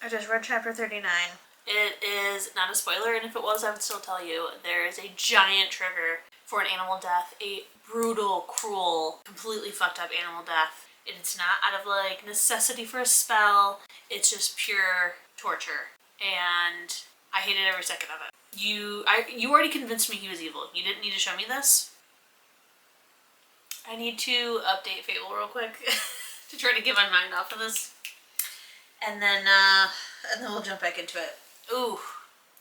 I just read chapter 39. It is not a spoiler, and if it was, I would still tell you. There is a giant trigger for an animal death, a brutal, cruel, completely fucked up animal death. It's not out of like necessity for a spell, it's just pure torture, and I hated every second of it. You already convinced me he was evil. You didn't need to show me this. I need to update Fable real quick to try to get my mind off of this, and then we'll jump back into it. Ooh,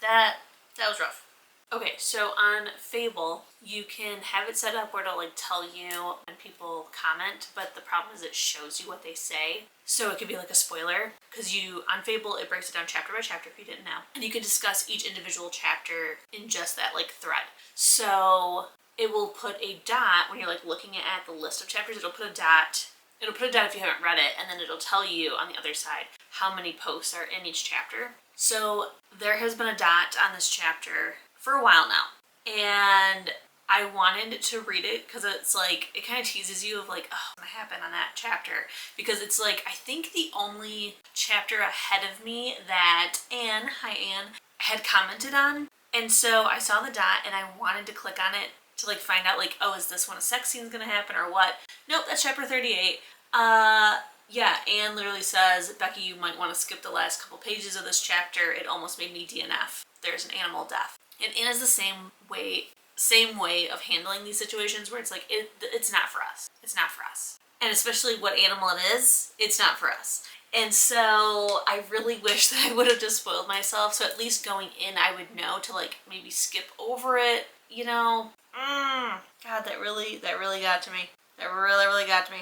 that was rough. Okay, so on Fable, you can have it set up where it'll like tell you when people comment, but the problem is it shows you what they say. So it could be like a spoiler, because on Fable, it breaks it down chapter by chapter if you didn't know. And you can discuss each individual chapter in just that like thread. So it will put a dot when you're like looking at the list of chapters, it'll put a dot. It'll put a dot if you haven't read it, and then it'll tell you on the other side how many posts are in each chapter. So there has been a dot on this chapter for a while now, and I wanted to read it because it's like, it kind of teases you of like, oh, what's gonna happen on that chapter, because it's like, I think the only chapter ahead of me that Anne had commented on, and so I saw the dot and I wanted to click on it to like find out like, oh, is this when a sex scene is gonna happen or what? Nope, that's chapter 38. Yeah, Anne literally says, Becky, you might want to skip the last couple pages of this chapter. It almost made me DNF. There's an animal death. And Anne is the same way of handling these situations where it's like, it's not for us. It's not for us. And especially what animal it is, it's not for us. And so I really wish that I would have just spoiled myself. So at least going in, I would know to like maybe skip over it, you know? God, that really got to me. That really got to me.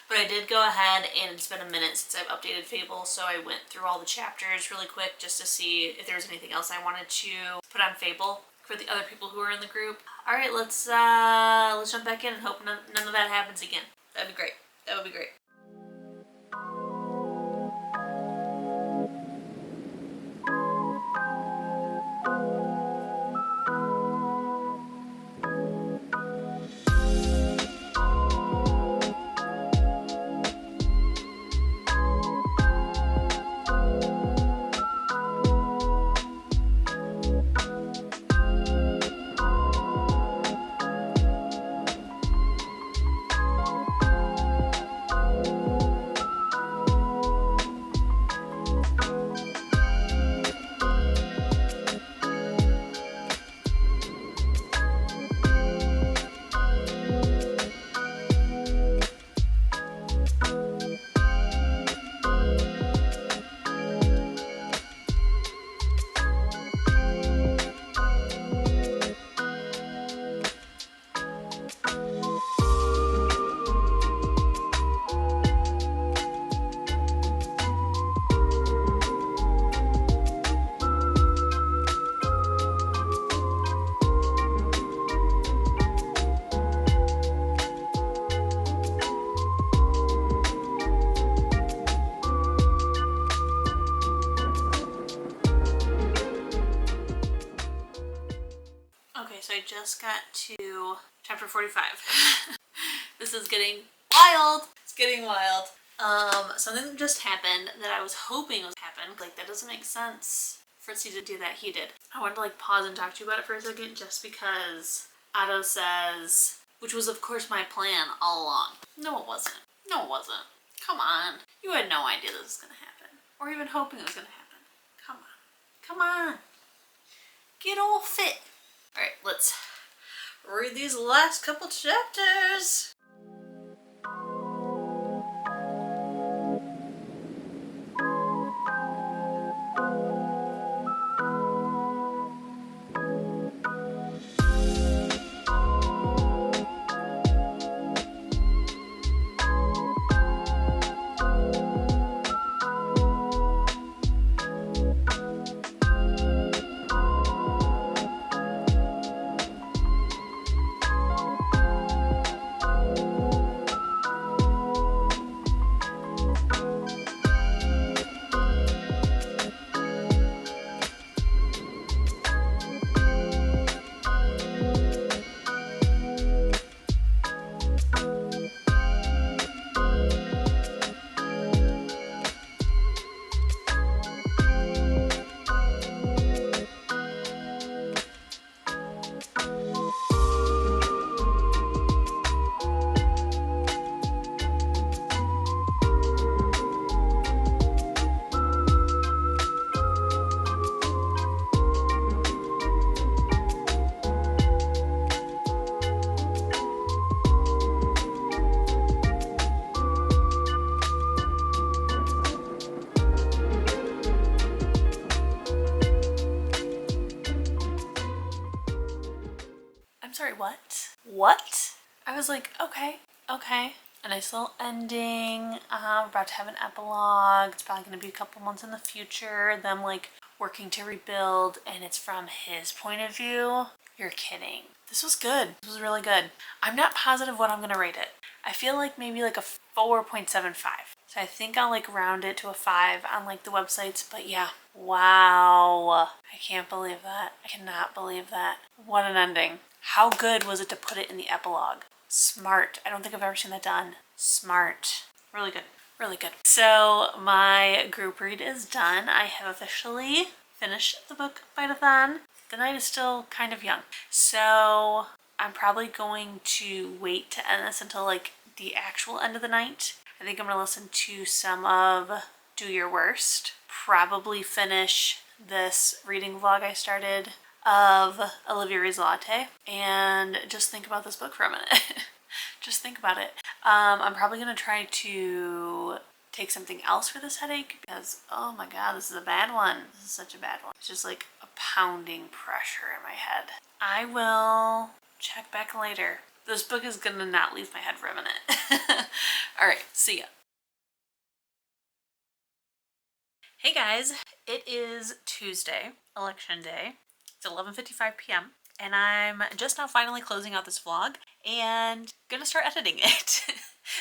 But I did go ahead, and it's been a minute since I've updated Fable, so I went through all the chapters really quick just to see if there was anything else I wanted to put on Fable for the other people who are in the group. All right, let's jump back in and hope none of that happens again. That'd be great. That would be great. So I just got to chapter 45. This is getting wild. It's getting wild. Something just happened that I was hoping was happen. Like, that doesn't make sense for Fritzy to do that. He did. I wanted to like pause and talk to you about it for a second just because Otto says, which was of course my plan all along. No, it wasn't. No, it wasn't. Come on. You had no idea this was going to happen. Or even hoping it was going to happen. Come on. Come on. Get all fit. Alright, let's read these last couple chapters. Sorry, what? What? I was like, okay. A nice little ending. We're about to have an epilogue. It's probably going to be a couple months in the future. Them like working to rebuild, and it's from his point of view. You're kidding. This was good. This was really good. I'm not positive what I'm going to rate it. I feel like maybe like a 4.75. So I think I'll like round it to a 5 on like the websites. But yeah, wow. I can't believe that. I cannot believe that. What an ending. How good was it to put it in the epilogue? Smart. I don't think I've ever seen that done. Smart. Really good. Really good. So my group read is done. I have officially finished the book Read-A-Thon. The night is still kind of young. So I'm probably going to wait to end this until like the actual end of the night. I think I'm gonna listen to some of Do Your Worst. Probably finish this reading vlog I started of Olivia Reads Latte and just think about this book for a minute. Just think about it. I'm probably gonna try to take something else for this headache because, oh my god, this is a bad one. This is such a bad one. It's just like a pounding pressure in my head. I will check back later. This book is gonna not leave my head for a minute. Alright, see ya. Hey guys, it is Tuesday, election day. It's 11:55 p.m. and I'm just now finally closing out this vlog and gonna start editing it.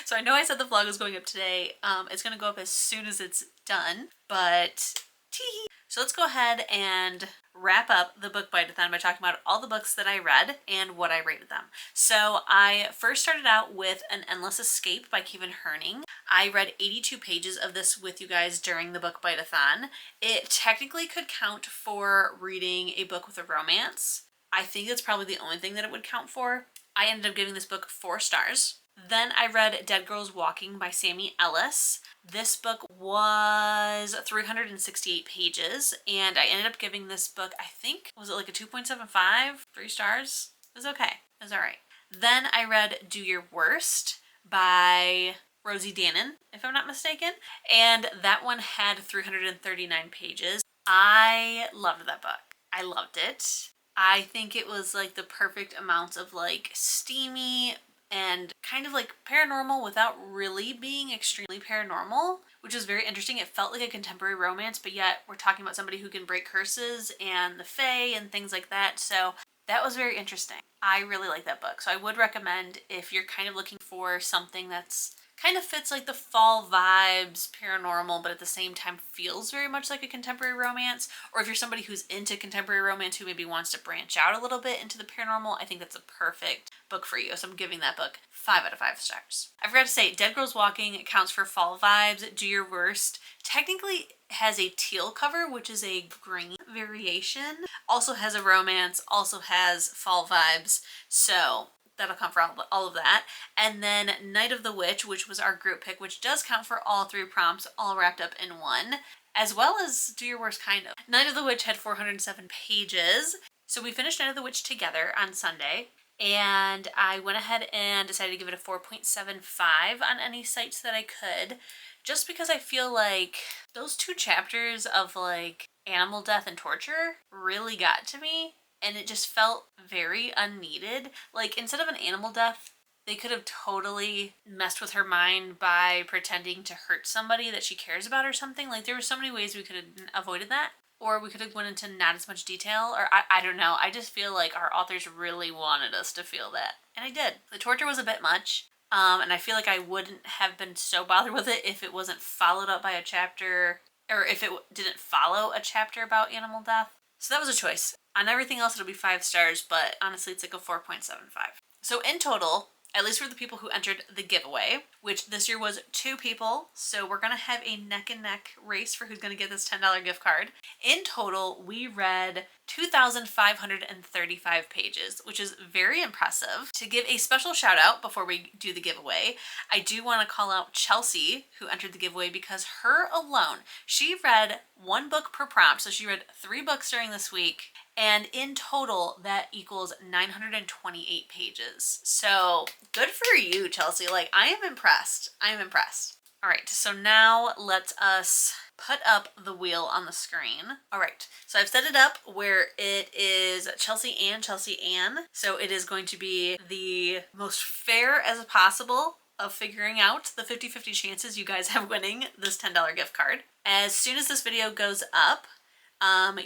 So I know I said the vlog was going up today. It's gonna go up as soon as it's done, but tee. So let's go ahead and wrap up the book bite-a-thon by talking about all the books that I read and what I rated them. So I first started out with An Endless Escape by Kaven Hirning. I read 82 pages of this with you guys during the book bite-a-thon. It technically could count for reading a book with a romance. I think that's probably the only thing that it would count for. I ended up giving this book 4 stars. Then I read Dead Girls Walking by Sami, Ellis. This book was 368 pages, and I ended up giving this book, I think, was it like a 2.75? 3 stars? It was okay. It was alright. Then I read Do Your Worst by Rosie, Danan, if I'm not mistaken, and that one had 339 pages. I loved that book. I loved it. I think it was like the perfect amount of like steamy and kind of like paranormal without really being extremely paranormal, which is very interesting. It felt like a contemporary romance, but yet we're talking about somebody who can break curses and the fae and things like that. So that was very interesting. I really like that book. So I would recommend if you're kind of looking for something that's kind of fits like the fall vibes, paranormal, but at the same time feels very much like a contemporary romance, or if you're somebody who's into contemporary romance who maybe wants to branch out a little bit into the paranormal, I think that's a perfect book for you. So I'm giving that book 5 out of 5 stars. I forgot to say, Dead Girls Walking counts for fall vibes. Do Your Worst technically has a teal cover, which is a green variation. Also has a romance, also has fall vibes. So that'll count for all of that. And then Night of the Witch, which was our group pick, which does count for all 3 prompts, all wrapped up in one, as well as Do Your Worst, kind of. Night of the Witch had 407 pages. So we finished Night of the Witch together on Sunday, and I went ahead and decided to give it a 4.75 on any sites that I could, just because I feel like those 2 chapters of like animal death and torture really got to me. And it just felt very unneeded. Like, instead of an animal death, they could have totally messed with her mind by pretending to hurt somebody that she cares about or something. Like, there were so many ways we could have avoided that. Or we could have went into not as much detail. Or I don't know. I just feel like our authors really wanted us to feel that. And I did. The torture was a bit much. And I feel like I wouldn't have been so bothered with it if it wasn't followed up by a chapter, or if it didn't follow a chapter about animal death. So that was a choice. On everything else, it'll be 5 stars, but honestly, it's like a 4.75. So in total, at least for the people who entered the giveaway, which this year was 2 people, so we're going to have a neck and neck race for who's going to get this $10 gift card. In total, we read 2,535 pages, which is very impressive. To give a special shout out before we do the giveaway, I do want to call out Chelsea, who entered the giveaway, because her alone, she read 1 book per prompt, so she read 3 books during this week, and in total, that equals 928 pages. So good for you, Chelsea. Like, I am impressed. I am impressed. All right, so now let us put up the wheel on the screen. All right, so I've set it up where it is Chelsea Ann, Chelsea Ann. So it is going to be the most fair as possible of figuring out the 50-50 chances you guys have winning this $10 gift card. As soon as this video goes up,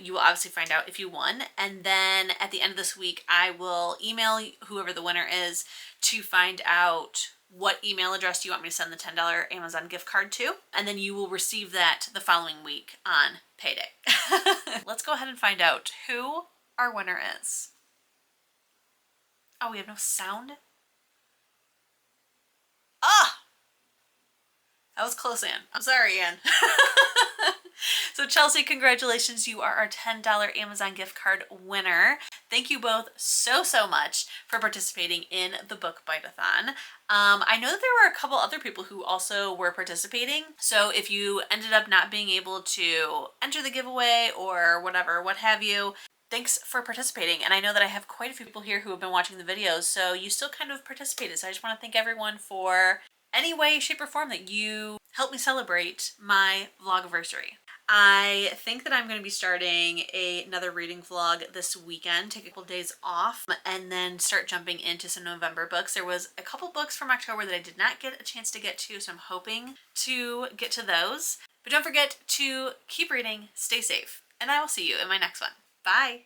you will obviously find out if you won, and then at the end of this week I will email whoever the winner is to find out what email address you want me to send the $10 Amazon gift card to, and then you will receive that the following week on payday. Let's go ahead and find out who our winner is. Oh, we have no sound? Ah! That was close, Anne. I'm sorry, Anne. So Chelsea, congratulations. You are our $10 Amazon gift card winner. Thank you both so much for participating in the book Bite-A-Thon. I know that there were a couple other people who also were participating. So if you ended up not being able to enter the giveaway or whatever, what have you, thanks for participating. And I know that I have quite a few people here who have been watching the videos, so you still kind of participated. So I just want to thank everyone for any way, shape, or form that you helped me celebrate my vlogversary. I think that I'm going to be starting another reading vlog this weekend, take a couple days off, and then start jumping into some November books. There was a couple books from October that I did not get a chance to get to, so I'm hoping to get to those. But don't forget to keep reading, stay safe, and I will see you in my next one. Bye!